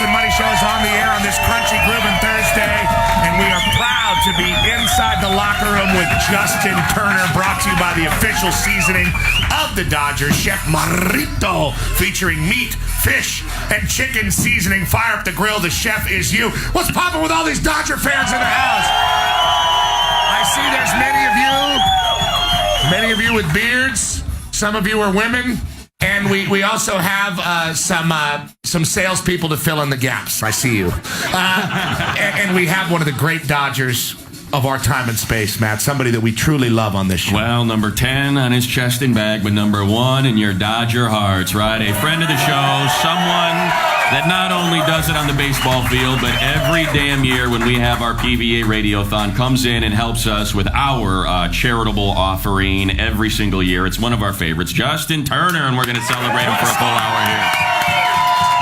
Petros and Money show is on the air on this crunchy grooving Thursday, and we are proud to be inside the locker room with Justin Turner, brought to you by the official seasoning of the Dodgers, Chef Marito, featuring meat, fish, and chicken seasoning. Fire up the grill, the chef is you. What's poppin' with all these Dodger fans in the house? I see there's many of you with beards. Some of you are women. And we also have some salespeople to fill in the gaps. I see you. And we have one of the great Dodgers of our time and space, Matt. Somebody that we truly love on this show. Well, number 10 on his chest and bag, but number 1 in your Dodger hearts, right? A friend of the show, someone that not only does it on the baseball field, but every damn year when we have our PVA Radiothon, comes in and helps us with our charitable offering every single year. It's one of our favorites, Justin Turner, and we're going to celebrate him for a full hour here.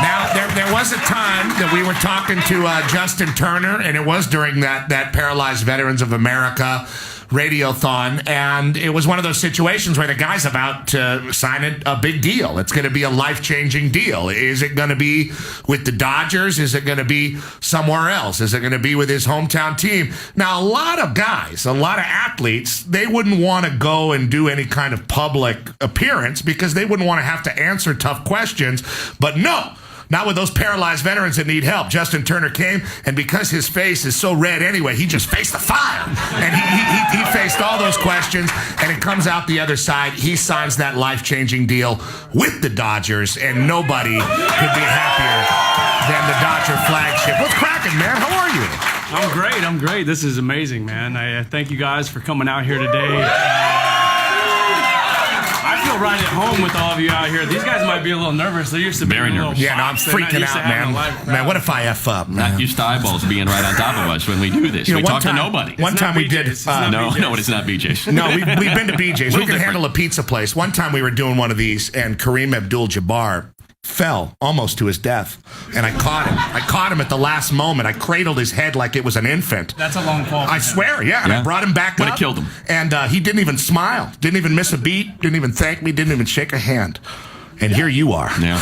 Now, there was a time that we were talking to Justin Turner, and it was during that Paralyzed Veterans of America Radiothon, and it was one of those situations where the guy's about to sign a big deal. It's going to be a life-changing deal. Is it going to be with the Dodgers? Is it going to be somewhere else? Is it going to be with his hometown team? Now, a lot of guys, a lot of athletes, they wouldn't want to go and do any kind of public appearance because they wouldn't want to have to answer tough questions. But no, not with those paralyzed veterans that need help. Justin Turner came, and because his face is so red anyway, he just faced the fire. And he faced all those questions, and it comes out the other side. He signs that life-changing deal with the Dodgers, and nobody could be happier than the Dodger flagship. What's cracking, man? How are you? I'm great. This is amazing, man. I thank you guys for coming out here today. I feel right at home with all of you out here. These guys might be a little nervous. They're used to being Very a little nervous. Yeah, no, I'm freaking out, man. Man, what if I F up, man? Not used to eyeballs being right on top of us when we do this. We talk to nobody. One time we did. BJ's. No, it's not BJ's. No, we've been to BJ's. We can different. handle a pizza place. One time we were doing one of these, and Kareem Abdul-Jabbar fell almost to his death, and I caught him. I caught him at the last moment. I cradled his head like it was an infant. That's a long fall. I swear, yeah. And I brought him back up. Would have killed him. And he didn't even smile. Didn't even miss a beat. Didn't even thank me. Didn't even shake a hand. And here you are. Yeah.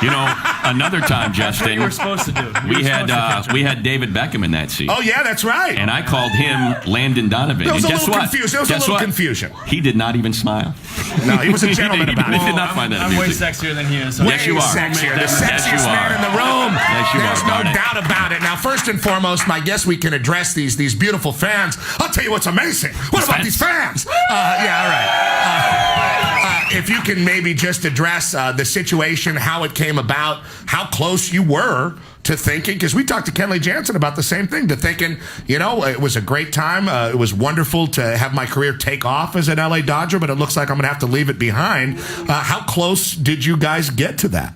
You know, another time, Justin, You were supposed to do. we had David Beckham in that seat. Oh, yeah, that's right. And I called him Landon Donovan. There was and a guess little what? confusion. There was a Guess little what? confusion. He did not even smile. No, he was a gentleman about He it. did not find that I'm way amusing. sexier than he is. So Yes, you are. Sexier. The Yes, you sexiest man are. in the room. Yes, you There's are, no darn it. doubt about it. Now, first and foremost, I guess we can address these beautiful fans. I'll tell you what's amazing. What about these fans? Yeah, all right. If you can maybe just address the situation, how it came about, how close you were to thinking, because we talked to Kenley Jansen about the same thing, to thinking, you know, it was a great time. It was wonderful to have my career take off as an LA Dodger, but it looks like I'm going to have to leave it behind. How close did you guys get to that?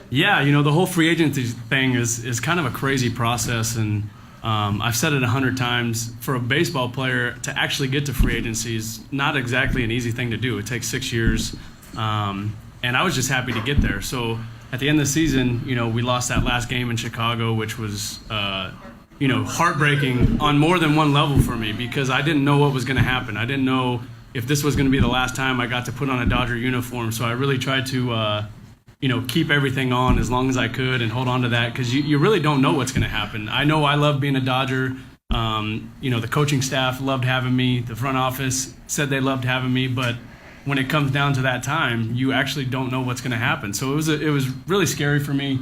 Yeah, you know, the whole free agency thing is kind of a crazy process, and I've said it 100 times. For a baseball player to actually get to free agency is not exactly an easy thing to do. It takes 6 years, and I was just happy to get there. So at the end of the season, you know, we lost that last game in Chicago, which was, you know, heartbreaking on more than one level for me because I didn't know what was going to happen. I didn't know if this was going to be the last time I got to put on a Dodger uniform. So I really tried to you know, keep everything on as long as I could and hold on to that because you really don't know what's going to happen. I know I love being a Dodger. You know, the coaching staff loved having me. The front office said they loved having me, but when it comes down to that time, you actually don't know what's going to happen. So it was really scary for me.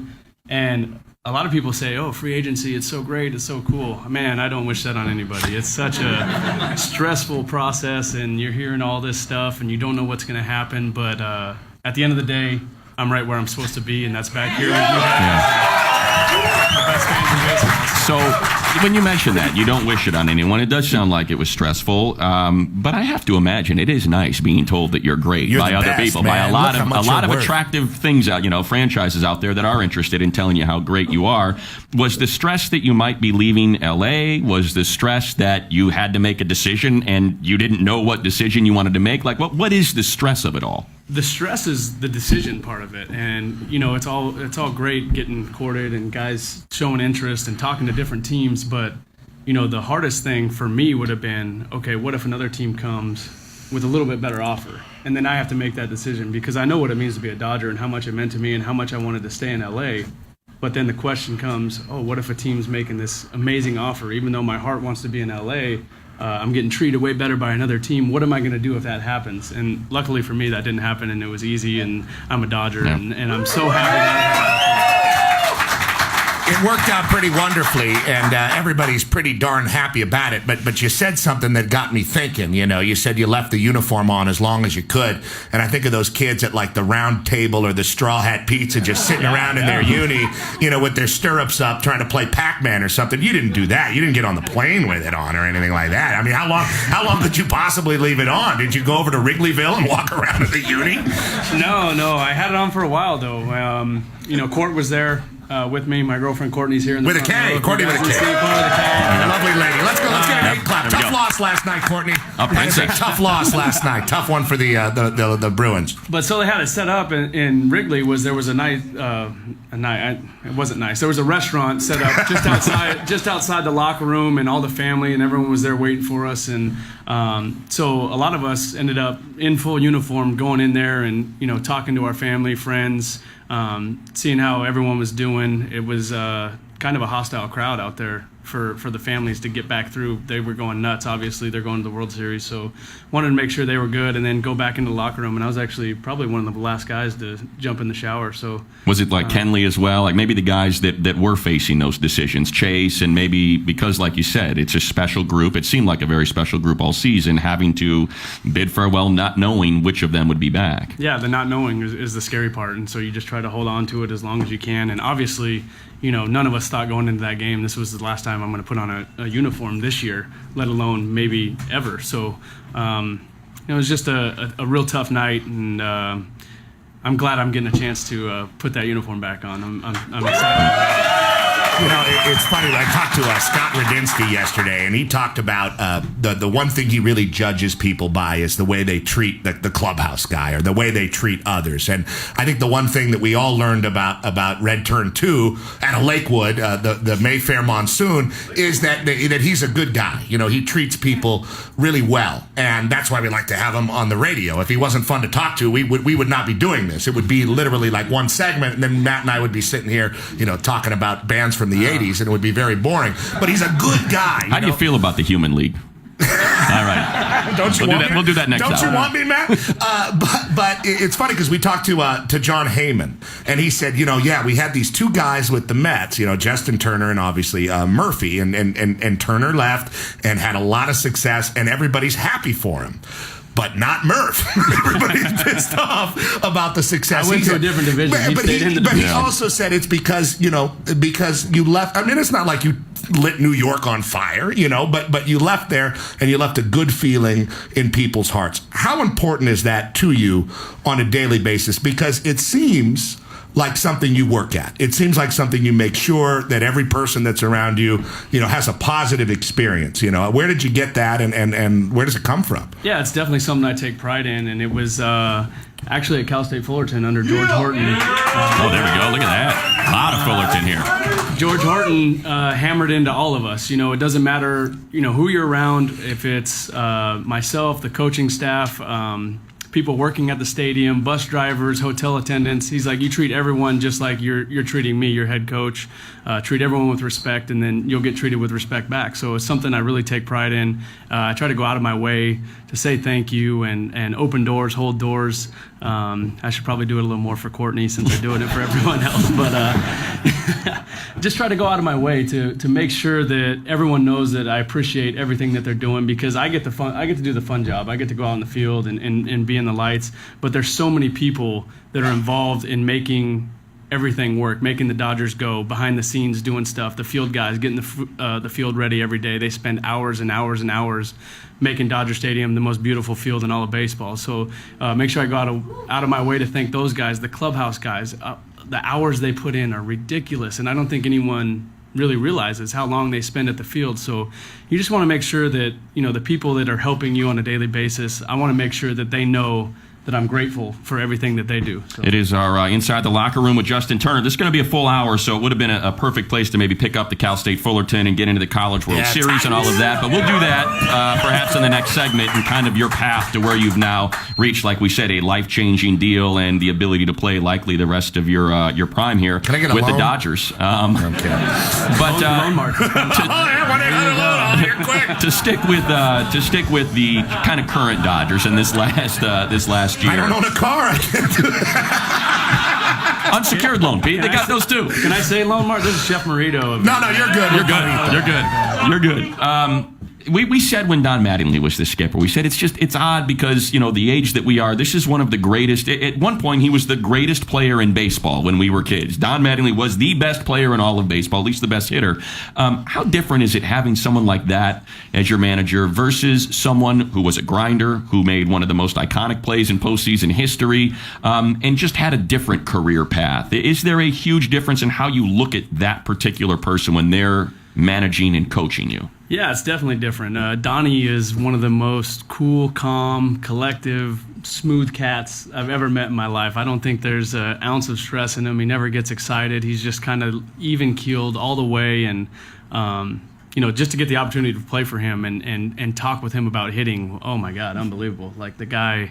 And a lot of people say, oh, free agency, it's so great, it's so cool. Man, I don't wish that on anybody. It's such a stressful process, and you're hearing all this stuff, and you don't know what's going to happen. But at the end of the day, I'm right where I'm supposed to be, and that's back here with you guys. The best fans in baseball. So when you mention that, you don't wish it on anyone. It does sound like it was stressful, but I have to imagine it is nice being told that you're great by the other best, people, man. by Look how a much lot of you're worth. attractive things out, you know, franchises out there that are interested in telling you how great you are. Was the stress that you might be leaving LA? Was the stress that you had to make a decision and you didn't know what decision you wanted to make? Like, what is the stress of it all? The stress is the decision part of it, and you know it's all great getting courted and guys showing interest and talking to different teams, but you know the hardest thing for me would have been, okay, what if another team comes with a little bit better offer, and then I have to make that decision because I know what it means to be a Dodger and how much it meant to me and how much I wanted to stay in LA. But then the question comes, oh, what if a team's making this amazing offer? Even though my heart wants to be in LA, I'm getting treated way better by another team. What am I going to do if that happens? And luckily for me, that didn't happen, and it was easy, and I'm a Dodger, and I'm so happy that It worked out pretty wonderfully, and everybody's pretty darn happy about it. But you said something that got me thinking. You said you left the uniform on as long as you could, and I think of those kids at like the Round Table or the Straw Hat Pizza, just sitting around in their uni, with their stirrups up, trying to play Pac-Man or something. You didn't do that. You didn't get on the plane with it on or anything like that. I mean, how long could you possibly leave it on? Did you go over to Wrigleyville and walk around at the uni? No, I had it on for a while though. Court was there. With me, my girlfriend Courtney's here in the with a K, Courtney with a K. Lovely lady. Let's get an A clap. Tough loss last night, Courtney. Princess. Tough loss last night. Tough one for the Bruins. But so they had it set up in Wrigley. There was a night. It wasn't nice. There was a restaurant set up just outside the locker room, and all the family and everyone was there waiting for us. And so a lot of us ended up in full uniform, going in there and talking to our family, friends. Seeing how everyone was doing. It was kind of a hostile crowd out there for the families to get back through. They were going nuts. Obviously, they're going to the World Series, so wanted to make sure they were good and then go back into the locker room. And I was actually probably one of the last guys to jump in the shower. So was it like Kenley as well? Like maybe the guys that were facing those decisions, Chase, and maybe because, like you said, it's a special group. It seemed like a very special group all season, having to bid farewell, not knowing which of them would be back. Yeah, the not knowing is the scary part, and so you just try to hold on to it as long as you can. And obviously, none of us thought going into that game this was the last time I'm going to put on a uniform this year, let alone maybe ever. So it was just a real tough night, and I'm glad I'm getting a chance to put that uniform back on. I'm excited. It's funny. I talked to Scott Radinsky yesterday, and he talked about the one thing he really judges people by is the way they treat the clubhouse guy or the way they treat others. And I think the one thing that we all learned about Red Turn 2 at a Lakewood, the Mayfair Monsoon, is that he's a good guy. He treats people really well, and that's why we like to have him on the radio. If he wasn't fun to talk to, we would not be doing this. It would be literally like one segment, and then Matt and I would be sitting here, talking about bands from the 80s, and it would be very boring. But he's a good guy. How do you feel about the Human League? All right. We'll do that next Don't hour. you want me, Matt? But it's funny because we talked to John Heyman, and he said, we had these two guys with the Mets, Justin Turner and obviously Murphy, and Turner left and had a lot of success, and everybody's happy for him. But not Murph. Everybody's pissed off about the success. I went to a different division. But he also said it's because you left. I mean, it's not like you lit New York on fire, but you left there and you left a good feeling in people's hearts. How important is that to you on a daily basis? Because it seems like something you work at. It seems like something you make sure that every person that's around you, has a positive experience. Where did you get that, and where does it come from? Yeah, it's definitely something I take pride in, and it was actually at Cal State Fullerton under George Horton. There we go. Look at that. A lot of Fullerton here. George Horton hammered into all of us. It doesn't matter, who you're around. If it's myself, the coaching staff, people working at the stadium, bus drivers, hotel attendants. He's like, you treat everyone just like you're treating me, your head coach. Treat everyone with respect, and then you'll get treated with respect back. So it's something I really take pride in. I try to go out of my way to say thank you and open doors, hold doors. I should probably do it a little more for Courtney since I'm doing it for everyone else. But just try to go out of my way to make sure that everyone knows that I appreciate everything that they're doing, because I get to do the fun job. I get to go out in the field and be in the lights. But there's so many people that are involved in making everything work, making the Dodgers go behind the scenes, doing stuff. The field guys getting the field ready every day. They spend hours and hours and hours making Dodger Stadium the most beautiful field in all of baseball. So make sure I go out of my way to thank those guys, the clubhouse guys. The hours they put in are ridiculous, and I don't think anyone really realizes how long they spend at the field. So you just want to make sure that the people that are helping you on a daily basis, I want to make sure that they know I'm grateful for everything that they do. So. It is our Inside the Locker Room with Justin Turner. This is going to be a full hour, so it would have been a perfect place to maybe pick up the Cal State Fullerton and get into the College World Series and all of that. But we'll do that perhaps in the next segment and kind of your path to where you've now reached, like we said, a life-changing deal and the ability to play likely the rest of your prime here with the Dodgers. Okay. But to stick with the kind of current Dodgers in this last year. I don't own a car. I can't do that. Unsecured loan, Pete. They got those too. Can I say loan, Mark? This is Chef Marito. No, you're good. You're good. We said when Don Mattingly was the skipper, we said it's odd because, the age that we are, this is one of the greatest. At one point, he was the greatest player in baseball when we were kids. Don Mattingly was the best player in all of baseball, at least the best hitter. How different is it having someone like that as your manager versus someone who was a grinder, who made one of the most iconic plays in postseason history, and just had a different career path? Is there a huge difference in how you look at that particular person when they're managing and coaching you? Yeah, it's definitely different. Donnie is one of the most cool, calm, collective, smooth cats I've ever met in my life. I don't think there's an ounce of stress in him. He never gets excited. He's just kind of even-keeled all the way. And, just to get the opportunity to play for him and talk with him about hitting, oh, my God, unbelievable. Like, the guy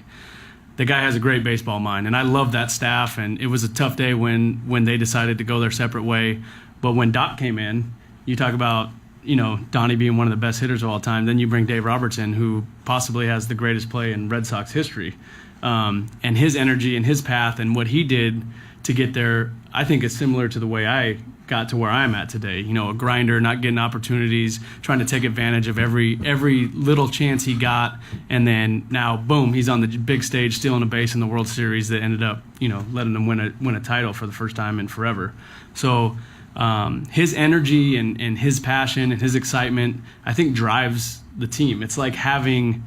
has a great baseball mind. And I love that staff. And it was a tough day when they decided to go their separate way. But when Doc came in, you talk about Donnie being one of the best hitters of all time. Then you bring Dave Robertson, who possibly has the greatest play in Red Sox history. And his energy and his path and what he did to get there, I think is similar to the way I got to where I'm at today. A grinder, not getting opportunities, trying to take advantage of every little chance he got. And then now, boom, he's on the big stage, stealing a base in the World Series that ended up, letting him win a title for the first time in forever. So his energy and his passion and his excitement, I think, drives the team. It's like having,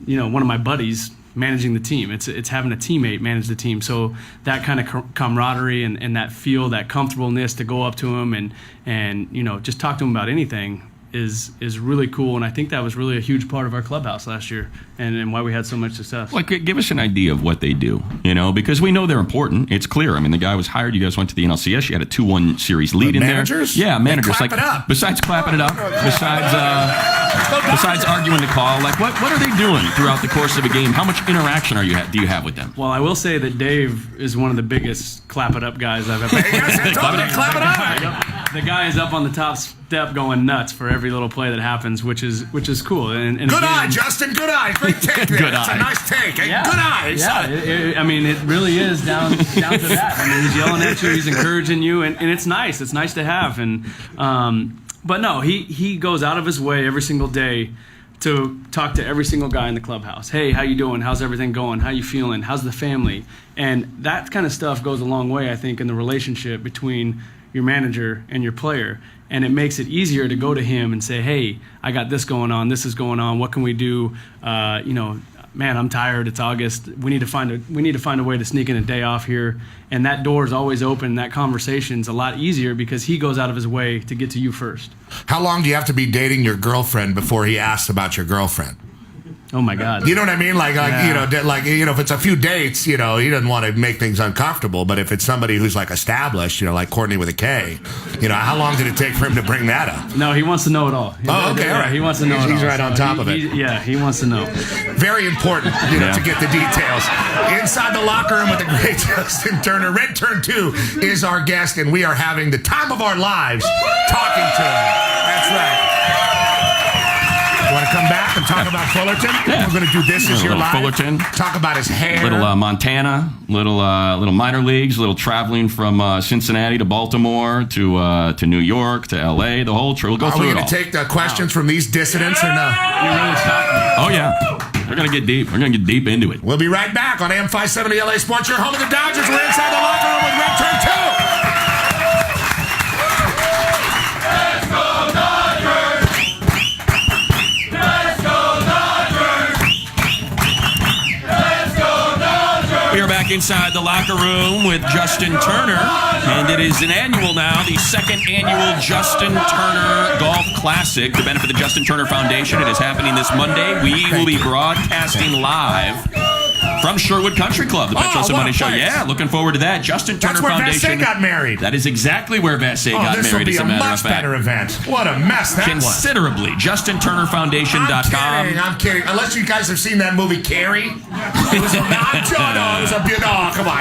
one of my buddies managing the team. It's having a teammate manage the team. So that kind of camaraderie and that feel, that comfortableness to go up to him and just talk to him about anything is really cool. And I think that was really a huge part of our clubhouse last year and why we had so much success. Like, give us an idea of what they do, because we know they're important. It's clear. I mean, the guy was hired. You guys went to the NLCS. You had a 2-1 series lead in managers? there. Yeah, managers. Clap it up. Besides clapping it up, besides arguing the call, like what are they doing throughout the course of a game? How much interaction do you have with them? Well, I will say that Dave is one of the biggest clap it up guys I've ever clap it up. The guy is up on the top step going nuts for every little play that happens, which is cool. And good eye, Justin. Good eye. Great take there. Good That's eye. a nice take. Yeah. Good eye. Yeah. It really is down to that. I mean, he's yelling at you. He's encouraging you. And it's nice. It's nice to have. And but no, he goes out of his way every single day to talk to every single guy in the clubhouse. Hey, how you doing? How's everything going? How you feeling? How's the family? And that kind of stuff goes a long way, I think, in the relationship between your manager and your player. And it makes it easier to go to him and say, hey, I got this going on. This is going on. What can we do? Man, I'm tired. It's August. We need to find a way to sneak in a day off here. And that door is always open. That conversation's a lot easier because he goes out of his way to get to you first. How long do you have to be dating your girlfriend before he asks about your girlfriend? Oh my God! You know what I mean? Yeah. If it's a few dates, he doesn't want to make things uncomfortable. But if it's somebody who's like established, like Courtney with a K, how long did it take for him to bring that up? No, he wants to know it all. Oh, okay, all right. He wants to know it all. He's right on top of it. He wants to know. Very important, to get the details. Inside the locker room with the great Justin Turner. Red Turn 2 is our guest, and we are having the time of our lives talking to him. That's right. You want to come back and talk about Fullerton? Yeah. We're going to do this as your live. Fullerton. Talk about his hair. Little Montana, little minor leagues, little traveling from Cincinnati to Baltimore to New York to L.A. The whole trip. We'll go through it all. Are we going to take the questions from these dissidents or no? You really shocked me. Oh yeah, we're going to get deep. We're going to get deep into it. We'll be right back on AM 570 LA Sports. Your home of the Dodgers. We're inside the locker room with Red Turn 2. We are back inside the locker room with Justin Turner, and it is an annual now, the second annual Justin Turner Golf Classic to benefit the Justin Turner Foundation. It is happening this Monday. We will be broadcasting live From Sherwood Country Club, the Petros and what Money a Show. place. Yeah, looking forward to that. Justin Turner That's where Foundation. Vassay got married. That is exactly where Vassay got This will married, be as a a matter much of fact. better event. What a mess that was. Considerably. JustinTurnerFoundation.com. I'm kidding. Unless you guys have seen that movie Carrie. It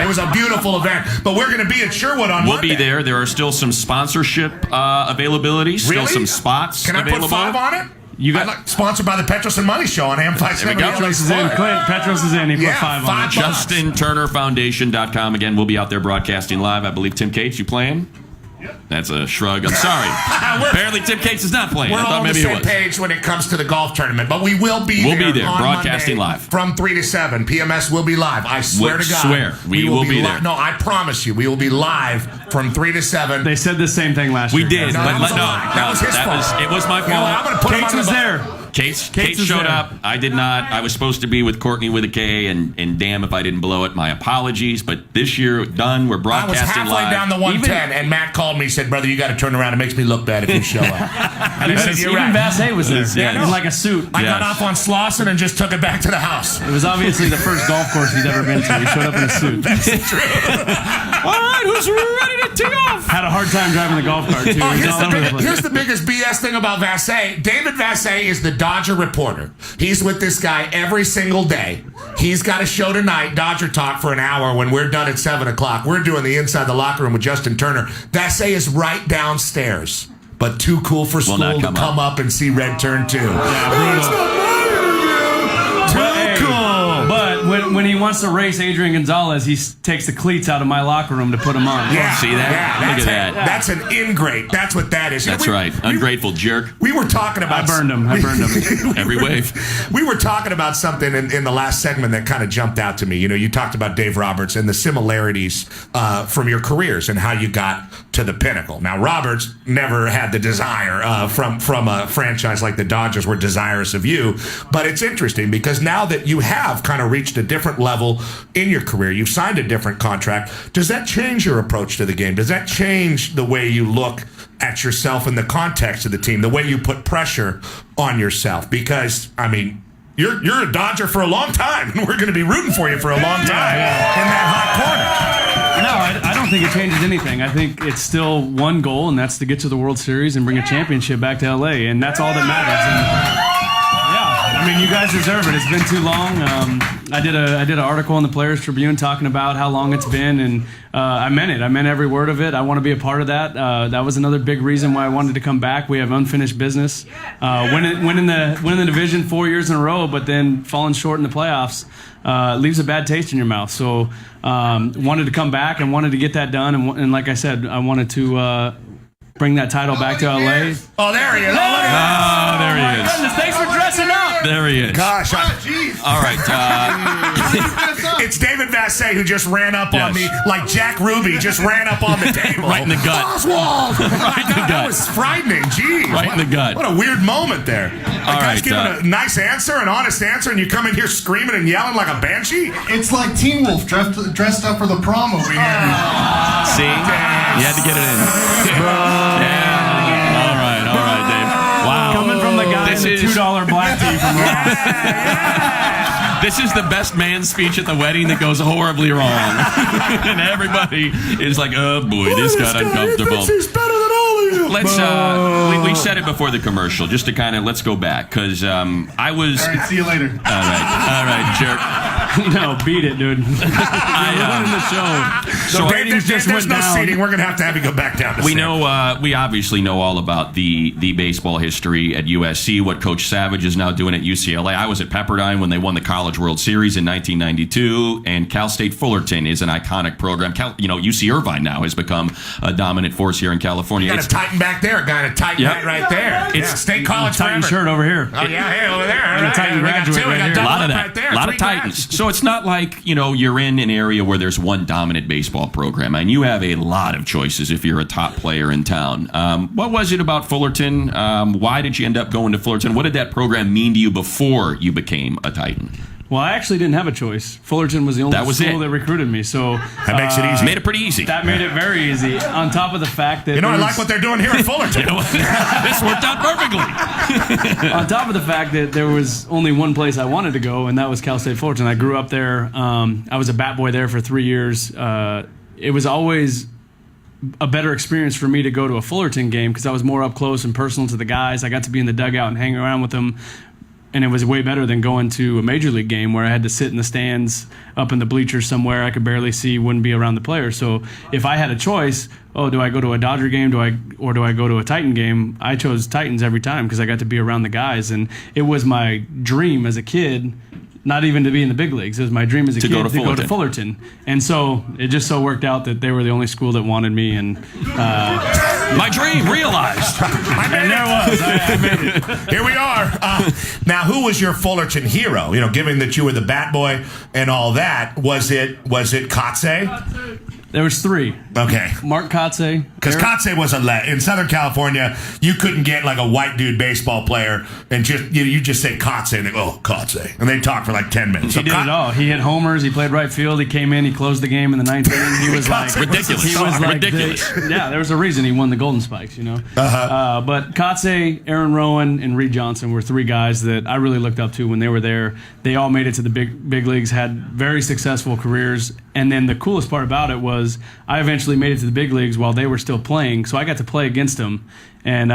was a beautiful event. But we're going to be at Sherwood on We'll Monday. be there. There are still some sponsorship availabilities. Still Really? some spots Can I available. put 5 on it? You got sponsored by the Petros and Money Show on AM 570. There we go. Petros is in. Clint, Petros is in. He put 5 on it. JustinTurnerFoundation.com. Again, we'll be out there broadcasting live. I believe Tim Cates, you playing? Yep. That's a shrug. I'm sorry. Apparently Tim Cates is not playing. We're I all thought on the maybe same it was. page when it comes to the golf tournament, but we will be We'll there. be there, on broadcasting Monday live. from 3 to 7. PMS will be live. I swear to God. We will be there. No, I promise you, we will be live from 3 to 7. They said the same thing last year. We did, No, but that was a lie. That was his fault. It was my You know what? I'm fault. going to put him Cates on was the there. Cates is showed there. up. I did not. I was supposed to be with Courtney with a K, and damn if I didn't blow it. My apologies. But this year, done. We're I was broadcasting halfway live. down the 110, and Matt called me and said, "Brother, you got to turn around. It makes me look bad if you show up." And I said, "You're Even right." Vassay was there. Yeah, in like a suit. I got Yes. off on Slauson and just took it back to the house. It was obviously the first golf course he's ever been to. He showed up in a suit. All right, who's ready to tee off? Had a hard time driving the golf cart, too. Oh, He was all over the place. here's the biggest BS thing about Vassay. David Vassay is the Dodger reporter. He's with this guy every single day. He's got a show tonight, Dodger Talk, for an hour. When we're done at 7 o'clock, we're doing the Inside the Locker Room with Justin Turner. Vassay is right downstairs, but too cool for school not to come come up and see Red Turn 2. It's not my interview. Too cool. But when he wants to race Adrian Gonzalez, he takes the cleats out of my locker room to put them on. Yeah, See that? Yeah, Look at that. That's an ingrate. That's what that is. That's right. Ungrateful jerk. We were talking about. I burned him. Every wave. We were talking about something in the last segment that kind of jumped out to me. You know, you talked about Dave Roberts and the similarities from your careers and how you got to the pinnacle. Now, Roberts never had the desire from a franchise like the Dodgers were desirous of you, but it's interesting because now that you have kind of reached a different level in your career, you've signed a different contract. Does that change your approach to the game? Does that change the way you look at yourself in the context of the team, the way you put pressure on yourself? Because, I mean, you're a Dodger for a long time, and we're going to be rooting for you for a long time in that hot corner. No, I don't think it changes anything. I think it's still one goal, and that's to get to the World Series and bring a championship back to L.A., and that's all that matters. And, I mean, you guys deserve it. It's been too long. I did an article in the Players Tribune talking about how long it's been, and I meant it. I meant every word of it. I want to be a part of that. That was another big reason why I wanted to come back. We have unfinished business. Winning the division 4 years in a row, but then falling short in the playoffs leaves a bad taste in your mouth. So wanted to come back and wanted to get that done. And like I said, I wanted to bring that title back to LA. Oh, there he is. Oh, look at that. Oh, there he is. Goodness, thanks for dressing up. There he is. Gosh, All right. it's David Vassay who just ran up on me like Jack Ruby just ran up on the table. Right in the gut. Oswald! Right in the That gut. was frightening. Jeez. Right in the gut. What a weird moment there. The guy's right, giving a nice answer, an honest answer, and you come in here screaming and yelling like a banshee? It's like Teen Wolf dressed up for the prom over here. See? You had to get it in. Yeah. All right, Dave. Wow. Coming from the guy This in the is- $2 black tee from Ross. This is the best man speech at the wedding that goes horribly wrong. And everybody is like, oh boy, this got uncomfortable. He's better than all of you. Let's, we said it before the commercial, just to kind of, let's go back, because I was... All right, see you later. All right, jerk. No, beat it, dude. Winning the show. So The ratings just There's went no down. seating. We're going to have you go back down to we Sam. know, we obviously know all about the baseball history at USC, what Coach Savage is now doing at UCLA. I was at Pepperdine when they won the College World Series in 1992, and Cal State Fullerton is an iconic program. UC Irvine now has become a dominant force here in California. You got a Titan back there, a guy in a Titan Yep. hat right there. It's State College Titan forever. shirt over here. Oh, yeah, hey, over there. And a Titan graduate right here. A lot of that. Right there. A lot of 3 Titans. guys. So it's not like, you're in an area where there's one dominant baseball program, and you have a lot of choices if you're a top player in town. What was it about Fullerton? Why did you end up going to Fullerton? What did that program mean to you before you became a Titan? Well, I actually didn't have a choice. Fullerton was the only school that recruited me, so that makes it easy. Made it pretty easy. That made it very easy. On top of the fact that I like what they're doing here at Fullerton. This worked out perfectly. On top of the fact that there was only one place I wanted to go, and that was Cal State Fullerton. I grew up there. I was a bat boy there for 3 years. It was always a better experience for me to go to a Fullerton game because I was more up close and personal to the guys. I got to be in the dugout and hang around with them. And it was way better than going to a major league game where I had to sit in the stands up in the bleachers somewhere I could barely see, wouldn't be around the players. So if I had a choice, do I go to a Dodger game or do I go to a Titan game? I chose Titans every time because I got to be around the guys. And it was my dream as a kid, not even to be in the big leagues. It was my dream as a kid to go to Fullerton. And so it just so worked out that they were the only school that wanted me. And my dream realized. And there was. I made it. Here we are. Now, who was your Fullerton hero? Given that you were the bat boy and all that, was it Kotze? There was 3. Okay. Mark Kotze. Because Kotze was in Southern California, you couldn't get like a white dude baseball player and you just say Kotze and they go, oh, Kotze. And they talk for like 10 minutes. He did it all. He hit homers. He played right field. He came in. He closed the game in the 9th inning. He was like ridiculous. He was like ridiculous. Yeah, there was a reason he won the Golden Spikes, But Kotze, Aaron Rowan, and Reed Johnson were 3 guys that I really looked up to when they were there. They all made it to the big leagues, had very successful careers. And then the coolest part about it was I eventually made it to the big leagues while they were still playing, so I got to play against them. And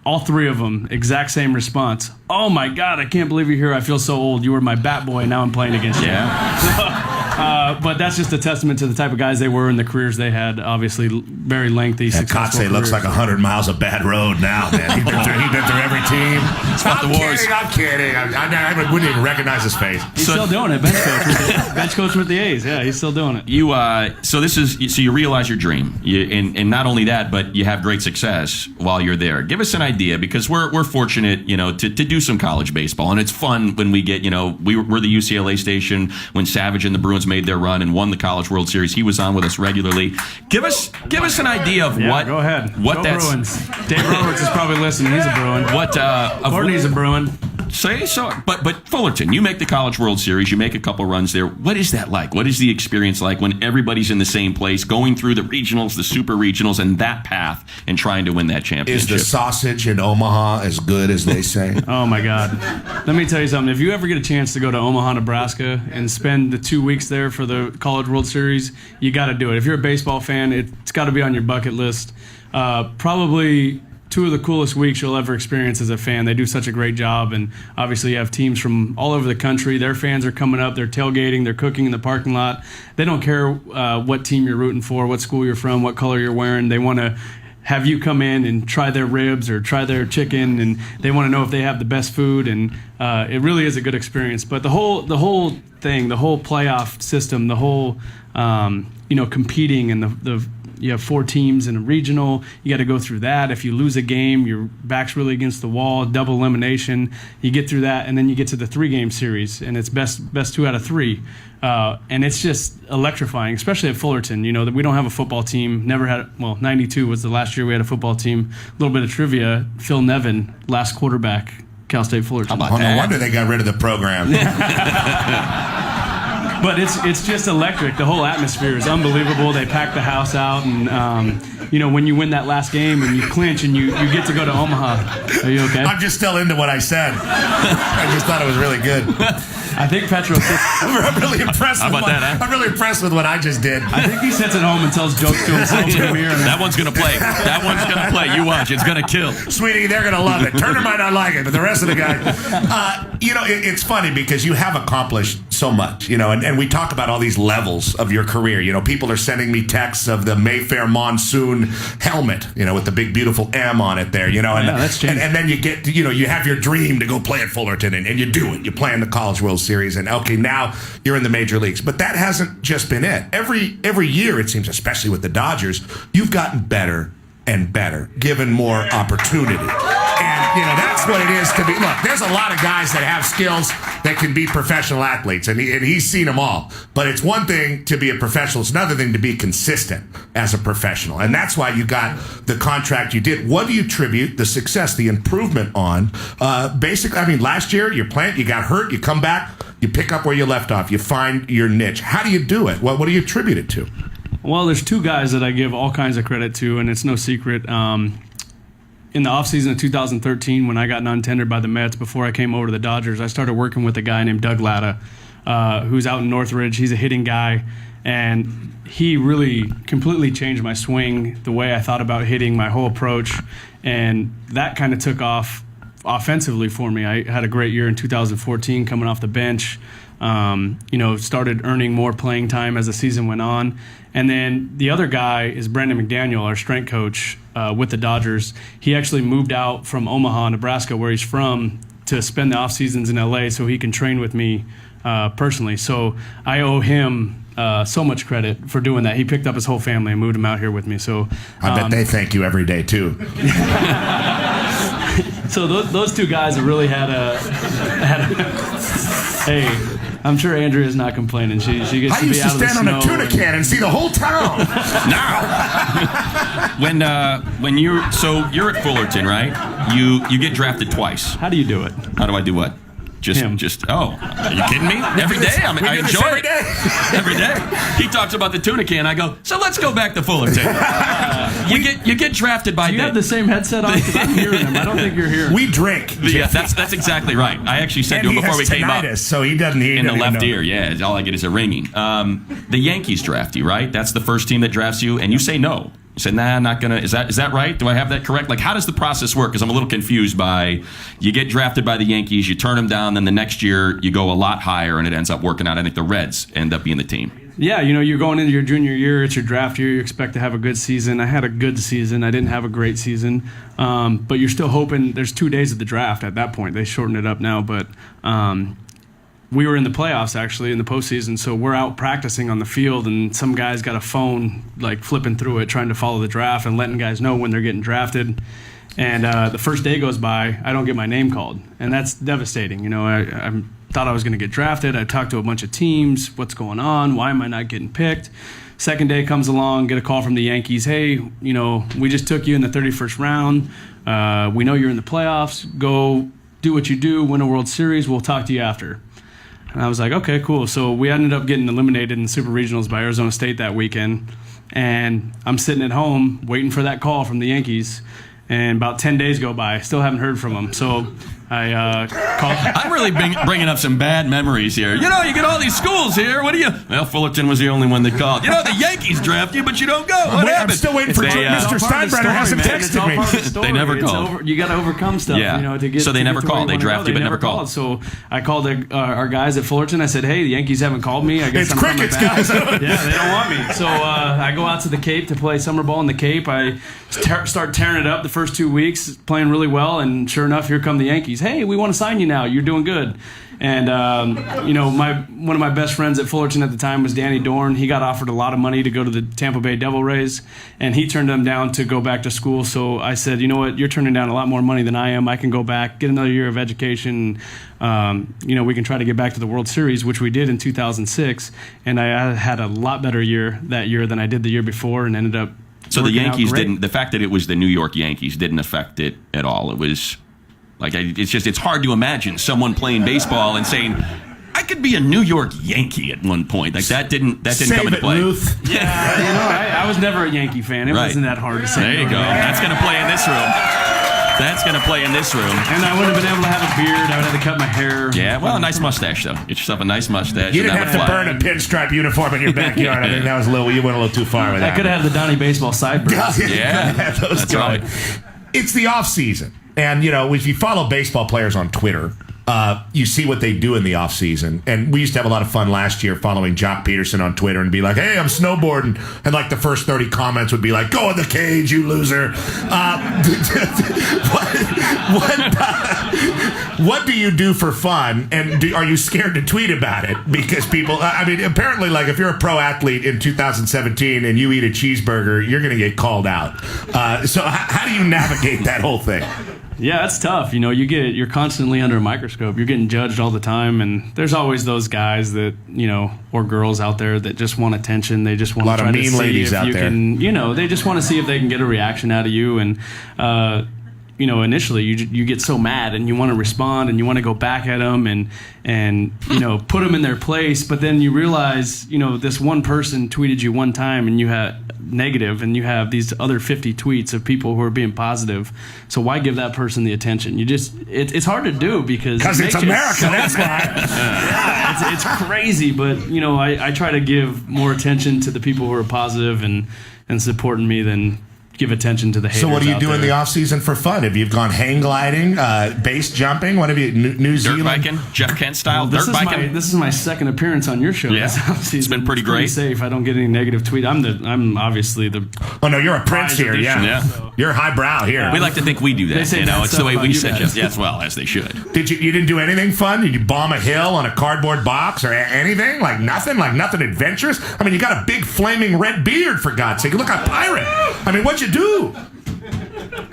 all 3 of them, exact same response. Oh, my God, I can't believe you're here. I feel so old. You were my bat boy, and now I'm playing against you. But that's just a testament to the type of guys they were and the careers they had. Obviously, very lengthy, successful Kotze looks like 100 miles of bad road now, man. He's been through every team. I'm kidding. I wouldn't even recognize his face. He's still doing it. Bench coach with the A's. Yeah, he's still doing it. So you realize your dream, and not only that, but you have great success while you're there. Give us an idea, because we're fortunate, to do some college baseball, and it's fun when we get, we're the UCLA station when Savage and the Bruins made their run and won the College World Series. He was on with us regularly. Give us an idea of what. Go ahead. What go that's. Bruins. Dave Roberts is probably listening. He's a Bruin. Courtney's a Bruin. Say so, but Fullerton, you make the College World Series, you make a couple runs there. What is that like? What is the experience like when everybody's in the same place, going through the regionals, the super regionals, and that path, and trying to win that championship? Is the sausage in Omaha as good as they say? Oh my God! Let me tell you something. If you ever get a chance to go to Omaha, Nebraska, and spend the 2 weeks there for the College World Series, you got to do it. If you're a baseball fan, it's got to be on your bucket list. Probably 2 of the coolest weeks you'll ever experience as a fan. They do such a great job, and obviously you have teams from all over the country. Their fans are coming up, they're tailgating, they're cooking in the parking lot. They don't care what team you're rooting for, what school you're from, what color you're wearing. They want to have you come in and try their ribs or try their chicken, and they want to know if they have the best food, and it really is a good experience. But the whole thing, the whole playoff system, the whole competing, and you have 4 teams in a regional. You got to go through that. If you lose a game, your back's really against the wall. Double elimination. You get through that, and then you get to the 3-game series, and it's best 2 out of 3. And it's just electrifying, especially at Fullerton. That we don't have a football team. Never had. Well, '92 was the last year we had a football team. A little bit of trivia: Phil Nevin, last quarterback, Cal State Fullerton. No wonder they got rid of the program. But it's just electric. The whole atmosphere is unbelievable. They pack the house out, and when you win that last game and you clinch and you get to go to Omaha. Are you okay? I'm just still into what I said. I just thought it was really good. I think Petros. I'm really impressed. How about that? I'm really impressed with what I just did. I think he sits at home and tells jokes to himself. That one's gonna play. That one's gonna play. You watch. It's gonna kill. Sweetie, they're gonna love it. Turner might not like it, but the rest of the guys. It's funny because you have accomplished so much. And we talk about all these levels of your career. People are sending me texts of the Mayfair Monsoon helmet. With the big beautiful M on it there. That's changed. And then you get you have your dream to go play at Fullerton, and you do it. You play in the College World Series, and okay, now you're in the major leagues. But that hasn't just been it. Every year, it seems, especially with the Dodgers, you've gotten better and better, given more opportunity. And That's what it is to be. Look, there's a lot of guys that have skills that can be professional athletes, and he's seen them all. But it's one thing to be a professional. It's another thing to be consistent as a professional. And that's why you got the contract you did. What do you attribute the success, the improvement on? Basically, last year, you got hurt, you come back, you pick up where you left off, you find your niche. How do you do it? What do you attribute it to? Well, there's two guys that I give all kinds of credit to, and it's no secret. In the offseason of 2013, when I got non-tendered by the Mets before I came over to the Dodgers, I started working with a guy named Doug Latta, who's out in Northridge. He's a hitting guy, and he really completely changed my swing, the way I thought about hitting, my whole approach, and that kind of took off offensively for me. I had a great year in 2014 coming off the bench. Started earning more playing time as the season went on. And then the other guy is Brandon McDaniel, our strength coach with the Dodgers. He actually moved out from Omaha, Nebraska, where he's from, to spend the off seasons in LA so he can train with me personally. So I owe him so much credit for doing that. He picked up his whole family and moved him out here with me. So I bet they thank you every day too. So those two guys have really had a hey. I'm sure Andrea's not complaining. She gets to be out of the snow. I used to stand on a tuna can and see the whole town. Now, when you're at Fullerton, right? You get drafted twice. How do you do it? How do I do what? Are you kidding me? Every day. I enjoy it. Every day. He talks about the tuna can. I go, so let's go back to Fullerton. You get drafted by. Do you have the same headset on? Because I'm hearing him. I don't think you're hearing. We drink. Yeah, that's exactly right. I actually said to him before we came up. So he doesn't hear in the left ear. Yeah, all I get is a ringing. The Yankees draft you, right? That's the first team that drafts you, and you say no. You said, nah, I'm not going to. Is that right? Do I have that correct? Like, how does the process work? Because I'm a little confused by, you get drafted by the Yankees, you turn them down, then the next year you go a lot higher, and it ends up working out. I think the Reds end up being the team. Yeah, you're going into your junior year. It's your draft year. You expect to have a good season. I had a good season. I didn't have a great season. But you're still hoping. There's 2 days of the draft at that point. They shortened it up now, but we were in the playoffs, actually, in the postseason, so we're out practicing on the field, and some guys got a phone, like, flipping through it, trying to follow the draft and letting guys know when they're getting drafted. And the first day goes by, I don't get my name called, and that's devastating. I thought I was going to get drafted. I talked to a bunch of teams. What's going on? Why am I not getting picked? Second day comes along, get a call from the Yankees. Hey, we just took you in the 31st round. We know you're in the playoffs. Go do what you do, win a World Series. We'll talk to you after. And I was like, okay, cool. So we ended up getting eliminated in the Super Regionals by Arizona State that weekend. And I'm sitting at home waiting for that call from the Yankees. And about 10 days go by. Still haven't heard from them. So I called. I'm really bringing up some bad memories here. You get all these schools here. What do you? Well, Fullerton was the only one that called. The Yankees draft you, but you don't go. What happened? I'm still waiting for Mr. Steinbrenner hasn't texted me. They never called. You got to overcome stuff. Yeah. So they never called. They drafted you, but never called. So I called our guys at Fullerton. I said, hey, the Yankees haven't called me. I guess it's crickets, guys. Yeah, they don't want me. So I go out to the Cape to play summer ball in the Cape. I start tearing it up the first 2 weeks, playing really well, and sure enough, here come the Yankees. Hey, we want to sign you now. You're doing good. And one of my best friends at Fullerton at the time was Danny Dorn. He got offered a lot of money to go to the Tampa Bay Devil Rays, and he turned them down to go back to school. So I said, you know what, you're turning down a lot more money than I am. I can go back, get another year of education. We can try to get back to the World Series, which we did in 2006. And I had a lot better year that year than I did the year before, and ended up. So the Yankees didn't. The fact that it was the New York Yankees didn't affect it at all. It was like it's hard to imagine someone playing baseball and saying, I could be a New York Yankee at one point. Like that didn't come into play. Ruth. Yeah, I was never a Yankee fan. It wasn't that hard to say. There you go. That's going to play in this room. That's going to play in this room. And I wouldn't have been able to have a beard. I would have to cut my hair. Yeah, well, a nice mustache, though. Get yourself a nice mustache. You didn't have to burn a pinstripe uniform in your backyard. I think that was you went a little too far with that. I could have had the Donnie Baseball sideburns. Yeah, those that's right. It's the off season, and if you follow baseball players on Twitter, you see what they do in the off season. And we used to have a lot of fun last year following Jock Peterson on Twitter and be like, hey, I'm snowboarding. And like the first 30 comments would be like, go in the cage, you loser. What do you do for fun? And are you scared to tweet about it? Because people, apparently, like if you're a pro athlete in 2017 and you eat a cheeseburger, you're going to get called out. So how do you navigate that whole thing? Yeah, it's tough. You're constantly under a microscope. You're getting judged all the time, and there's always those guys that or girls out there that just want attention. They just want to try to see ladies if out you there. can. They just want to see if they can get a reaction out of you, and initially you get so mad and you want to respond and you want to go back at them and put them in their place, but then you realize this one person tweeted you one time and you had negative, and you have these other 50 tweets of people who are being positive. So why give that person the attention? It's hard to do because it's America. That's why. Yeah, it's crazy, but I try to give more attention to the people who are positive and supporting me than give attention to the haters. So what do you out do in there. the off season for fun? Have you gone hang gliding, base jumping? What have you? New Dirt Zealand biking, Jeff Kent style. This Dirt is biking. this is my second appearance on your show. Yeah. This offseason. It's been pretty great. Safe. I don't get any negative tweet. I'm obviously the. Oh no, you're a prince prize of here. this Yeah, show, so. You're highbrow here. We like to think we do They that. say bad It's the way stuff we about said you guys. Jeff. Yes, well, as they should. Did you didn't do anything fun? Did you bomb a hill on a cardboard box or anything? Like nothing adventurous? I mean, you got a big flaming red beard, for God's sake. You look like a pirate. I mean, what'd you do?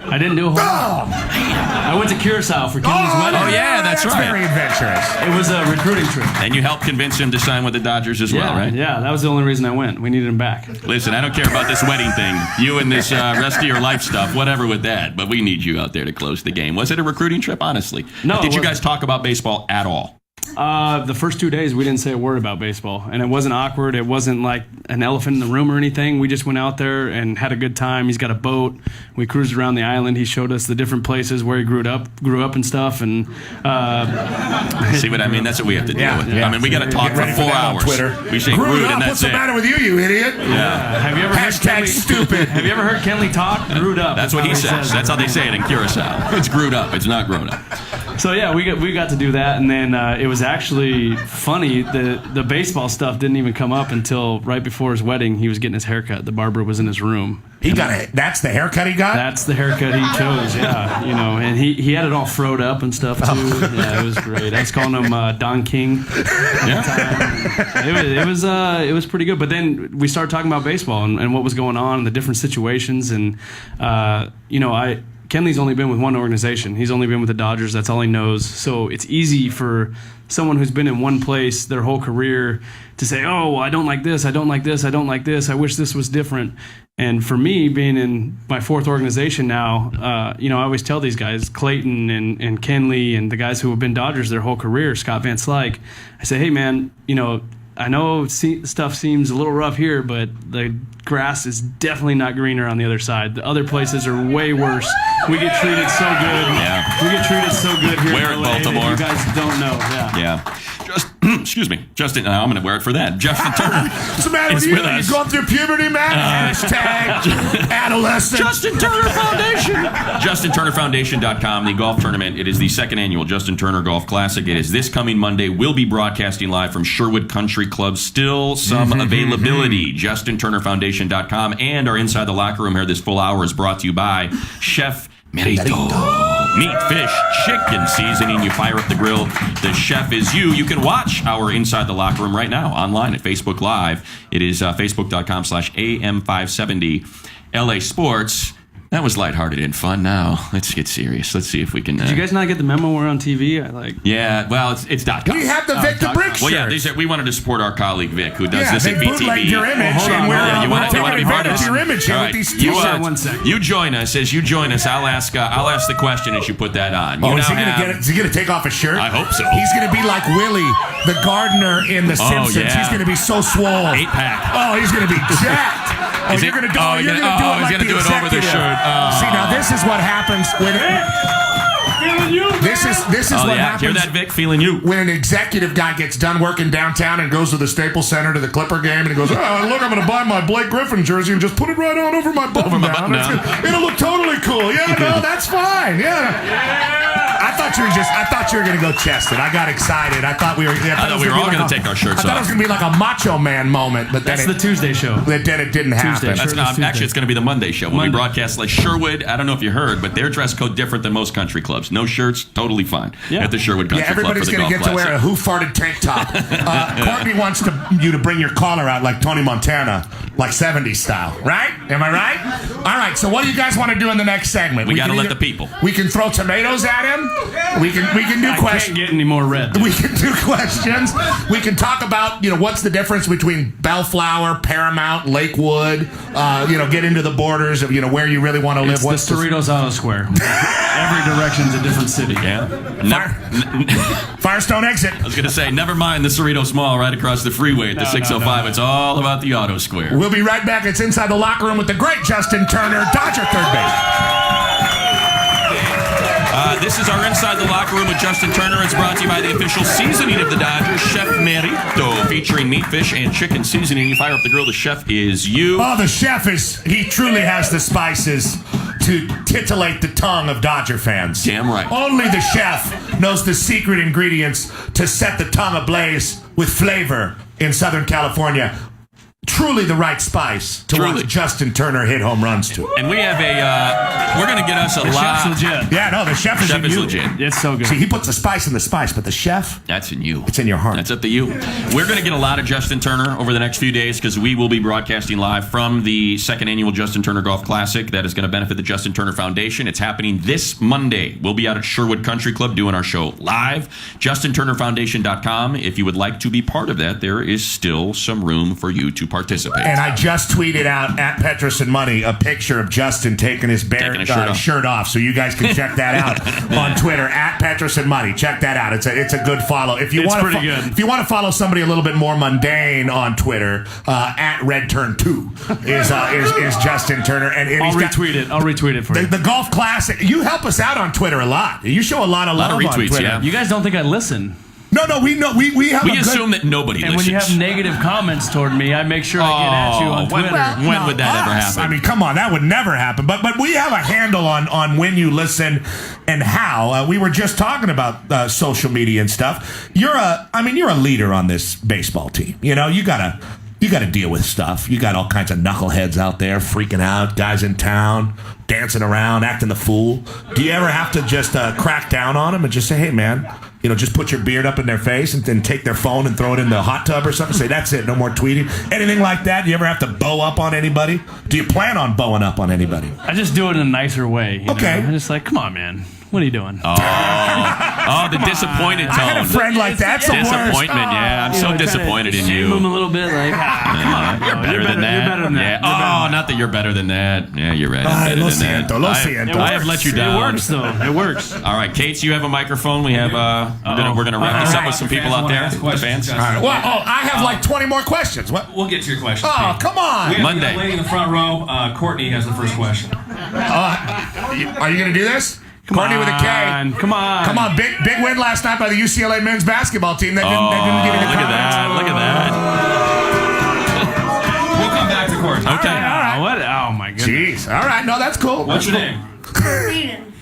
I didn't do a whole lot. I went to Curacao for Kenley's wedding. Oh, yeah, that's right. Very adventurous. It was a recruiting trip. And you helped convince him to sign with the Dodgers as well, right? Yeah, that was the only reason I went. We needed him back. Listen, I don't care about this wedding thing. You and this rest of your life stuff, whatever with that. But we need you out there to close the game. Was it a recruiting trip, honestly? No, Did it you guys wasn't. talk about baseball at all? The first 2 days, we didn't say a word about baseball. And it wasn't awkward. It wasn't like an elephant in the room or anything. We just went out there and had a good time. He's got a boat. We cruised around the island. He showed us the different places where he grew up and stuff. And See what I mean? That's what we have to deal with. yeah. I mean, we got to talk Get for ready 4 that on hours. Twitter. We say Grew rude, up. and What's that's the it. matter with you, you idiot? Yeah. have you ever heard Hashtag Kenley, stupid. Have you ever heard Kenley talk? Grewed up. That's what he how says. That's how they say it in Curacao. It's grewed up. It's not grown up. So yeah, we got to do that, and then it was actually funny. The baseball stuff didn't even come up until right before his wedding. He was getting his haircut. The barber was in his room. That's the haircut he got? That's the haircut he chose. Yeah, and he had it all froed up and stuff too. Yeah, it was great. I was calling him Don King. It was pretty good. But then we started talking about baseball and what was going on and the different situations, and Kenley's only been with one organization. He's only been with the Dodgers. That's all he knows. So it's easy for someone who's been in one place their whole career to say, oh, I don't like this, I don't like this, I don't like this, I wish this was different. And for me, being in my fourth organization now, I always tell these guys, Clayton and Kenley and the guys who have been Dodgers their whole career, Scott Van Slyke, I say, hey, man, I know stuff seems a little rough here, but the grass is definitely not greener on the other side. The other places are way worse. We get treated so good. Yeah. We get treated so good here Where in in LA Baltimore? that you guys don't know. Yeah. Excuse me. Justin, I'm going to wear it for that. Justin Turner. What's the matter with is you? with us. You going through puberty, man? Hashtag adolescent. Justin Turner Foundation. JustinTurnerFoundation.com, the golf tournament. It is the second annual Justin Turner Golf Classic. It is this coming Monday. We'll be broadcasting live from Sherwood Country Club. Still some availability. JustinTurnerFoundation.com. And our Inside the Locker Room here this full hour is brought to you by Chef Merito. Meat, fish, chicken seasoning. You fire up the grill. The chef is you. You can watch our Inside the Locker Room right now online at Facebook Live. It is Facebook.com/AM570 LA Sports. That was lighthearted and fun. Now, let's get serious. Let's see if we can... Did you guys not get the memo we're on TV? Yeah, well, it's .com. We have the Vic the Brick shirt. Well, yeah, they said we wanted to support our colleague Vic, who does this they at VTV. bootlegged your image, hold on, and we're hold on. You want to taking be part of advantage this? of your image here All with right, these you, t-shirts. 1 second. You join us. As you join us, I'll ask the question as you put that on. You Is he now gonna have- is he gonna take off his shirt? I hope so. He's gonna be like Willie, the gardener in The Simpsons. yeah. He's gonna be so swole. 8-pack. Oh, he's gonna be jacked. Is You're it- gonna do oh, it. You're he's gonna do gonna- it like he's gonna the do it over the executive. shirt. Oh. See, now this is what happens when this is Oh, what yeah. happens Hear that, Vic? Feeling you. when an executive guy gets done working downtown and goes to the Staples Center to the Clipper game and he goes, oh, look, I'm going to buy my Blake Griffin jersey and just put it right on over my button my down. button down. It'll look totally cool. Yeah, no, that's fine. Yeah. I thought thought you were going to go chested. I got excited. I thought we were. I thought we were all going to take our shirts off. I thought it was going to be like a Macho Man moment, but that's the Tuesday show. Then it didn't happen. Actually, it's going to be the Monday show when we broadcast. Like Sherwood, I don't know if you heard, but their dress code different than most country clubs. No shirts, totally fine at the Sherwood Country Club. Everybody's going to get to wear a who farted tank top. Courtney wants you to bring your collar out like Tony Montana, like 70s style, right? Am I right? All right. So what do you guys want to do in the next segment? We got to let the people. We can throw tomatoes at him. We can do questions. I can't get any more red. We can do questions. We can talk about what's the difference between Bellflower, Paramount, Lakewood. Get into the borders of where you really want to live. What's the Cerritos Auto Square? Every direction's a different city. Yeah. Firestone exit. I was going to say, never mind the Cerritos Mall right across the freeway at the 605. No. It's all about the Auto Square. We'll be right back. It's Inside the Locker Room with the great Justin Turner, Dodger third base. This is our Inside the Locker Room with Justin Turner. It's brought to you by the official seasoning of the Dodgers, Chef Merito, featuring meat, fish, and chicken seasoning. You fire up the grill, the chef is you. Oh, the chef he truly has the spices to titillate the tongue of Dodger fans. Damn right. Only the chef knows the secret ingredients to set the tongue ablaze with flavor in Southern California. Truly the right spice to watch Justin Turner hit home runs to. And we have we're going to get us a lot. Chef's legit. Yeah, no, the chef is in you. Legit. It's so good. See, he puts the spice in the spice, but the chef, that's in you. It's in your heart. That's up to you. We're going to get a lot of Justin Turner over the next few days because we will be broadcasting live from the second annual Justin Turner Golf Classic that is going to benefit the Justin Turner Foundation. It's happening this Monday. We'll be out at Sherwood Country Club doing our show live. JustinTurnerFoundation.com. If you would like to be part of that, there is still some room for you to participate. And I just tweeted out at Petros and Money a picture of Justin taking his shirt off. So you guys can check that out on Twitter at Petros and Money. Check that out. It's a good follow. If you want to follow somebody a little bit more mundane on Twitter, at RedTurn2 is Justin Turner. And I'll retweet it. I'll retweet it for you. The Golf Classic. You help us out on Twitter a lot. You show a lot of love retweets, on Twitter. Yeah. You guys don't think I listen? No, we know. We assume that nobody listens. And when you have negative comments toward me, I make sure I get at you on Twitter. When would that ever happen? I mean, come on, that would never happen. But we have a handle on when you listen and how. We were just talking about social media and stuff. You're a leader on this baseball team. You gotta deal with stuff. You got all kinds of knuckleheads out there freaking out, guys in town dancing around, acting the fool. Do you ever have to just crack down on them and just say, hey, man, just put your beard up in their face and then take their phone and throw it in the hot tub or something? Say, that's it, no more tweeting. Anything like that? Do you ever have to bow up on anybody? Do you plan on bowing up on anybody? I just do it in a nicer way. Okay. I'm just like, come on, man. What are you doing? The disappointed tone. I had a friend like that. Disappointment, yeah. I'm so disappointed in you. Shame him a little bit, like, come on. You're better than that. You're better than that. Yeah. Not that you're better than that. Yeah, you're right. I'm better than that. I have let you down. It works, though. It works. All right, Kate, you have a microphone. We have. We're gonna wrap this up with some people out there. The fans. All right. Well, I have like 20 more questions. What? We'll get to your questions. Oh, come on. Monday. The lady in the front row, Courtney, has the first question. Are you gonna do this? Courtney with a K. Come on. Big win last night by the UCLA men's basketball team. That didn't get into comments. Look at that. We'll come back to Courtney. Okay. All right. What? Oh, my goodness. Jeez. All right. No, that's cool. What's your name? Jaden.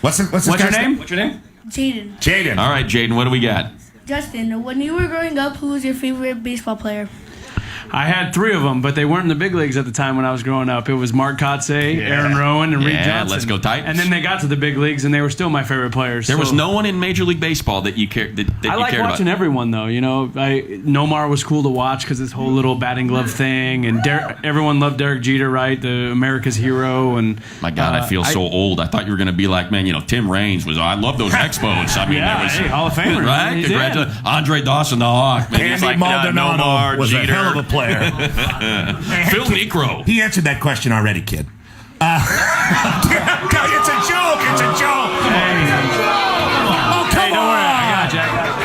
What's your name? What's your name? Jaden. All right, Jaden, what do we got? Justin, when you were growing up, who was your favorite baseball player? I had 3 of them, but they weren't in the big leagues at the time when I was growing up. It was Mark Kotze, Aaron Rowan, and Reed Johnson. Let's go Titans. And then they got to the big leagues, and they were still my favorite players. There was no one in Major League Baseball that you cared that I like watching everyone, though. Nomar was cool to watch because his whole little batting glove thing, and everyone loved Derek Jeter, right? The America's hero. And my God, I feel so old. I thought you were going to be like, man, Tim Raines was. I love those Expos. I mean, there was Hall of Famer, right? Congratulations, Andre Dawson, the Hawk. Andy Maldonado was Jeter. a hell of a player. Phil Necro. He answered that question already, kid. It's a joke. It's a joke. Oh, come on. I got you.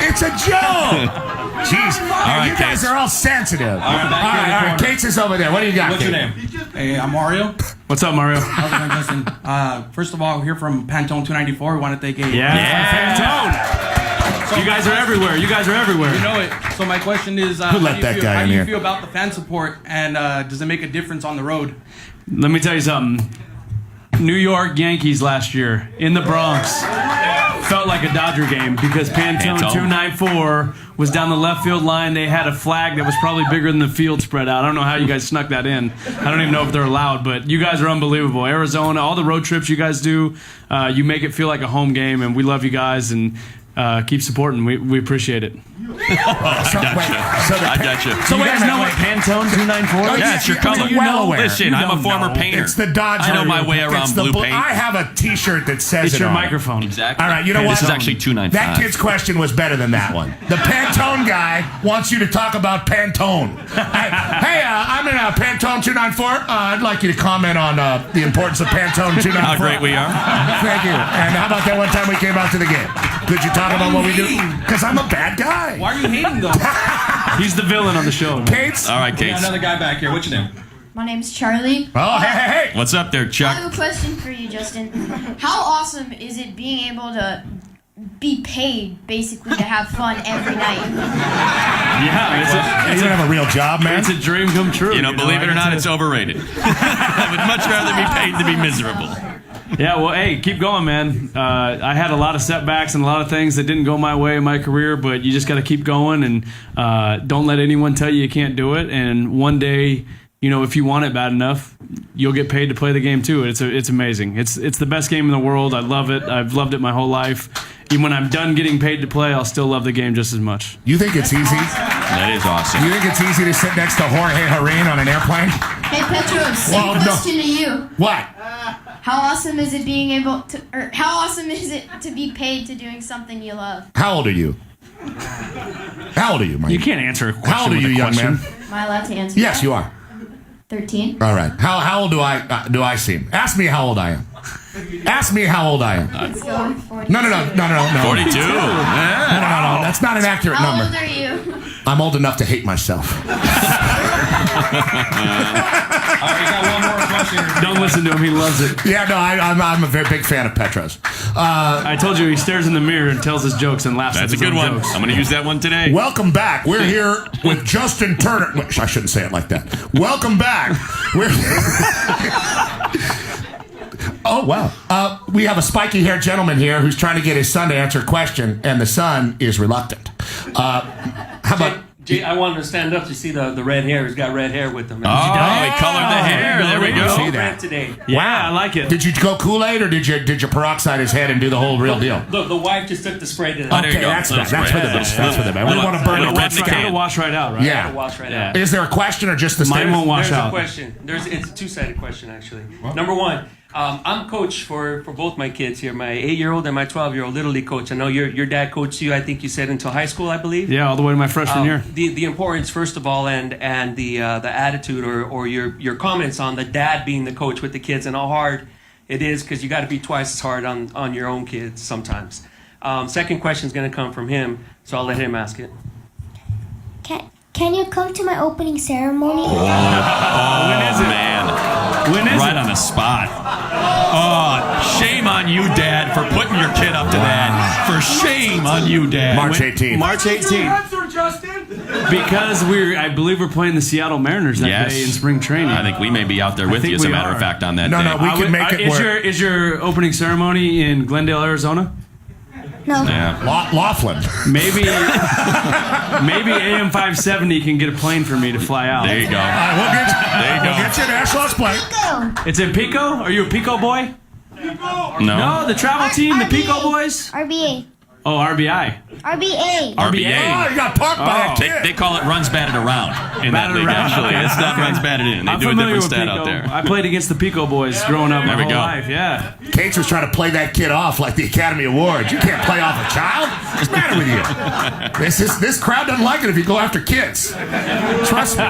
It's a joke. Jeez. right, you guys Case. are all sensitive. All right. Kate's is over there. What do you got, What's your Kate? name? Hey, I'm Mario. What's up, Mario? How's it going, Justin? First of all, here from Pantone 294. We want to thank a... Pantone. You guys are everywhere. You know it. So my question is, Who let that guy in how do here? you feel about the fan support, and does it make a difference on the road? Let me tell you something. New York Yankees last year in the Bronx. Felt like a Dodger game because Pantone 294 was down the left field line. They had a flag that was probably bigger than the field spread out. I don't know how you guys snuck that in. I don't even know if they're allowed, but you guys are unbelievable. Arizona, all the road trips you guys do, you make it feel like a home game, and we love you guys, and keep supporting. We appreciate it. I got you. So you guys know what Pantone 294 is? Yeah, it's your color. Well aware. Listen, You I'm a don't former know. painter. It's the Dodger. I know my way around blue paint. I have a T-shirt that says It's it your on it. microphone. Exactly. All right, you know what? This is actually 295. That kid's question was better than that one. The Pantone guy wants you to talk about Pantone. Hey, I'm in a Pantone 294. I'd like you to comment on the importance of Pantone 294. How great we are. Thank you. And how about that one time we came out to the game? Could you talk about what we do? Because I'm a bad guy. Why are you hating though? He's the villain on the show. Kate's? All right, We Kate. got another guy back here. What's your name? My name's Charlie. Oh, hey. What's up there, I Chuck? have a question for you, Justin. How awesome is it being able to be paid, basically, to have fun every night? Yeah, You don't have a real job, man. it's a dream come true. You know, believe it or not, it's overrated. I would much rather be paid to be miserable. Yeah, well, hey, keep going, man. I had a lot of setbacks and a lot of things that didn't go my way in my career, but you just got to keep going and don't let anyone tell you can't do it. And one day, you know, if you want it bad enough, you'll get paid to play the game too. It's amazing. It's the best game in the world. I love it. I've loved it my whole life. Even when I'm done getting paid to play, I'll still love the game just as much. You think it's easy? That is awesome. You think it's easy to sit next to Jorge Herrera on an airplane? Hey, Petros, same Well, no. question to you. What? How awesome is it being able to, or how awesome is it to be paid to doing something you love? How old are you? How old are you, Mike? You can't answer a question How old are with you, a young question. man? Am I allowed to answer Yes, that? you are. 13. All right. How old do I seem? Ask me how old I am. Ask me how old I am. Let's go with 42. No. 42. No. That's not an accurate How number. old are you? I'm old enough to hate myself. All right, we got one more question. Don't listen to him. He loves it. Yeah, no, I'm a very big fan of Petros. I told you he stares in the mirror and tells his jokes and laughs at That's a his good own one. jokes. I'm going to use that one today. Welcome back. We're here with Justin Turner. I shouldn't say it like that. Welcome back. We're Oh, wow. We have a spiky-haired gentleman here who's trying to get his son to answer a question, and the son is reluctant. How about... Jay, I wanted to stand up to see the red hair. He's got red hair with him. Oh, he colored the hair. There we go. See that. Red today. Yeah, I like it. Did you go Kool-Aid, or did you peroxide his head and do the whole real deal? The wife just took the spray to the Oh, there you Okay, go. that's Little bad. That's for the spray. best. That's for the best. We Little- want to burn little the red in the It's can. gonna wash right out, right? Yeah. wash right Yeah. out. Is there a question or just the Mine statement? won't wash There's out. a question. It's a two-sided question, actually. Number one, I'm coach for both my kids here, my 8-year-old and my 12-year-old Little League coach. I know your dad coached you, I think you said, until high school, I believe. Yeah, all the way to my freshman year. The importance, first of all, and the attitude or your comments on the dad being the coach with the kids and how hard it is, because you got to be twice as hard on your own kids sometimes. Second question is going to come from him, so I'll let him ask it. Can you come to my opening ceremony? Oh, man. When is Right it? on the spot. Oh, shame on you, Dad, for putting your kid up to that. For shame on you, Dad. March 18th. March 18th. Because I believe we're playing the Seattle Mariners that Yes. day in spring training. I think we may be out there with think you, as a we matter are. of fact, on that No, day. no, we can make it work. Is your opening ceremony in Glendale, Arizona? No. Yeah. Laughlin. Maybe AM 570 can get a plane for me to fly out. There you go. All right, we'll get you. There you go. We'll get you an Ashloss plane. Go. It's in Pico? Are you a Pico boy? No. No, the travel team, the Pico RBA. boys? RBA. Oh, RBI. RBA. Oh, RBA. you got parked by a Oh. kid. They call it runs batted around in that Batted league, around. actually. It's not runs batted in. They I'm do a familiar different with stat Pico. out there. I played against the Pico boys growing up my There we whole go. life. Yeah. Cates was trying to play that kid off like the Academy Awards. You can't play off a child. What's the matter with you? This crowd doesn't like it if you go after kids. Trust me.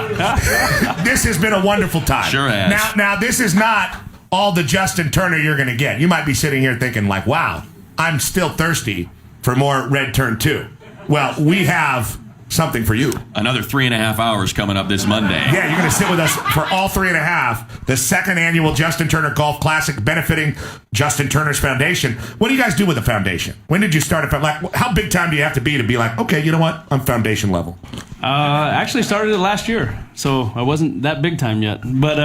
This has been a wonderful time. Sure has. Now this is not all the Justin Turner you're going to get. You might be sitting here thinking like, wow, I'm still thirsty for more Red Turn 2. Well, we have something for you. Another 3.5 hours coming up this Monday. Yeah, you're going to sit with us for all 3.5. The second annual Justin Turner Golf Classic benefiting Justin Turner's Foundation. What do you guys do with the foundation? When did you start it? Like, how big time do you have to be like, okay, you know what? I'm foundation level. Actually started it last year, so I wasn't that big time yet. But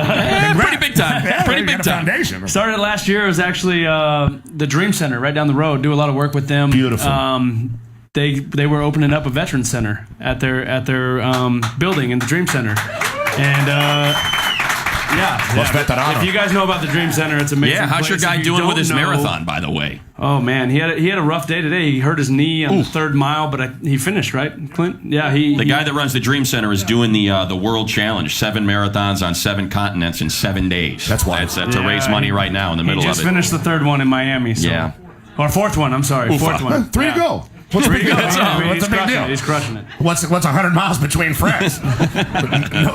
pretty big time. Yeah, Pretty you big got a time. foundation. started it last year. It was actually the Dream Center right down the road. Do a lot of work with them. Beautiful. They were opening up a veteran center at their building in the Dream Center, and if you guys know about the Dream Center, it's amazing. Yeah, how's your place. guy If you doing with don't his know- marathon, by the way? Oh man, he had a rough day today. He hurt his knee on the 3rd mile, but he finished, right, Clint? Yeah, The guy that runs the Dream Center is doing the World Challenge, 7 marathons on 7 continents in 7 days. That's wild. That's to raise money right now in the middle He of just it. finished the 3rd one in Miami. So. Yeah. Or 4th one. I'm sorry, 4th one. 3 to go. What's the big deal? He's What's the big crushing deal? it. He's crushing it. What's 100 miles between friends?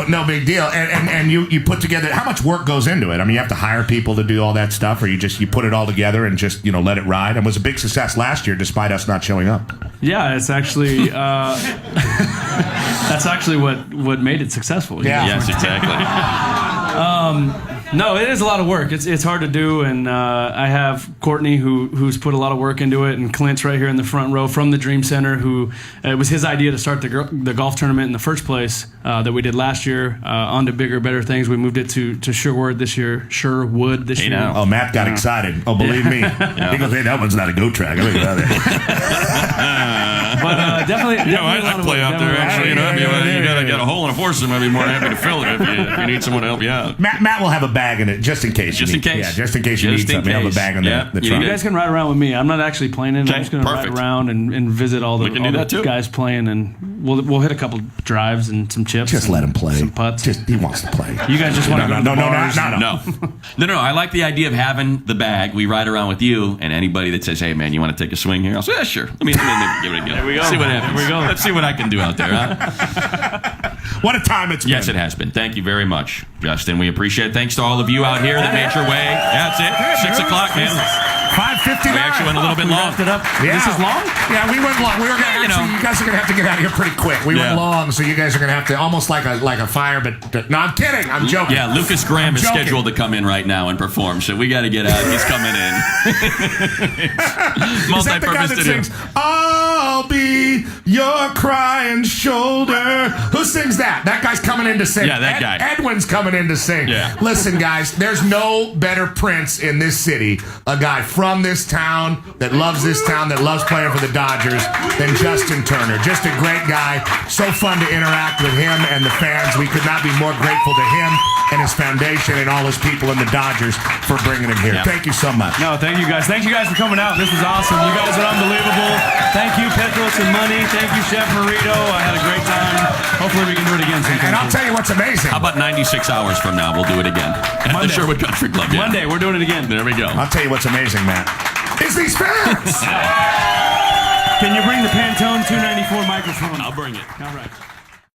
no big deal. And you put together. How much work goes into it? I mean, you have to hire people to do all that stuff, or you put it all together and just let it ride. And it was a big success last year, despite us not showing up. Yeah, it's actually that's actually what made it successful. Yeah. Yes, exactly. No, it is a lot of work. It's hard to do, and I have Courtney who's put a lot of work into it, and Clint's right here in the front row from the Dream Center. Who it was his idea to start the golf tournament in the first place that we did last year. On to bigger, better things. We moved it to Sherwood this year. Now. Oh, Matt got excited. Oh, believe me. He goes, hey, that one's not a go track. Look at that. But definitely, I'd play out there, actually. You got a hole in a foursome. I'd be more than happy to fill it if you need someone to help you out. Matt will have a bag in it, just in case. Just in case. Yeah, just in case you need something. He'll have a bag in the You trunk. guys can ride around with me. I'm not actually playing it. I'm just going to ride perfect. around and visit all the guys playing, and we'll hit a couple drives and some chips. Just let him play. Some putts. He wants to play. You guys just want to go to the bars? No. I like the idea of having the bag. We ride around with you, and anybody that says, "Hey, man, you want to take a swing here?" I'll say, "Yeah, sure. Let me give it a go." There we go. See what happens. There we go. Let's see what I can do out there. Huh? What a time it's been. Yes, it has been. Thank you very much, Justin. We appreciate it. Thanks to all of you out here that made your way. That's it. 6 o'clock, man. 5:59. We actually went a little bit long. Wrapped it up. Yeah. This is long? Yeah, we went long. We were gonna, you guys are going to have to get out of here pretty quick. We went long, so you guys are going to have to, almost like a fire, but no, I'm kidding. I'm joking. Yeah, Lucas Graham is joking. scheduled to come in right now and perform, so we got to get out. He's coming in. Is that the guy that sings, I'll be your crying shoulder? Who sings that? That guy's coming in to sing. Yeah, that guy. Edwin's coming in to sing. Yeah. Listen, guys, there's no better prince in this city, a guy from this town that loves this town, that loves playing for the Dodgers, than Justin Turner. Just a great guy. So fun to interact with him and the fans. We could not be more grateful to him and his foundation and all his people in the Dodgers for bringing him here. Yeah. Thank you so much. No, thank you guys. Thank you guys for coming out. This was awesome. You guys are unbelievable. Thank you, Petros and Money. Thank you, Chef Marito. I had a great time. Hopefully we can do it again sometime. And I'll tell you what's amazing. How about 96 hours from now? We'll do it again. At Monday. the Sherwood Country Club. Yeah. Monday, we're doing it again. There we go. I'll tell you what's amazing, Matt. Is these fans. Can you bring the Pantone 294 microphone? I'll bring it. All right.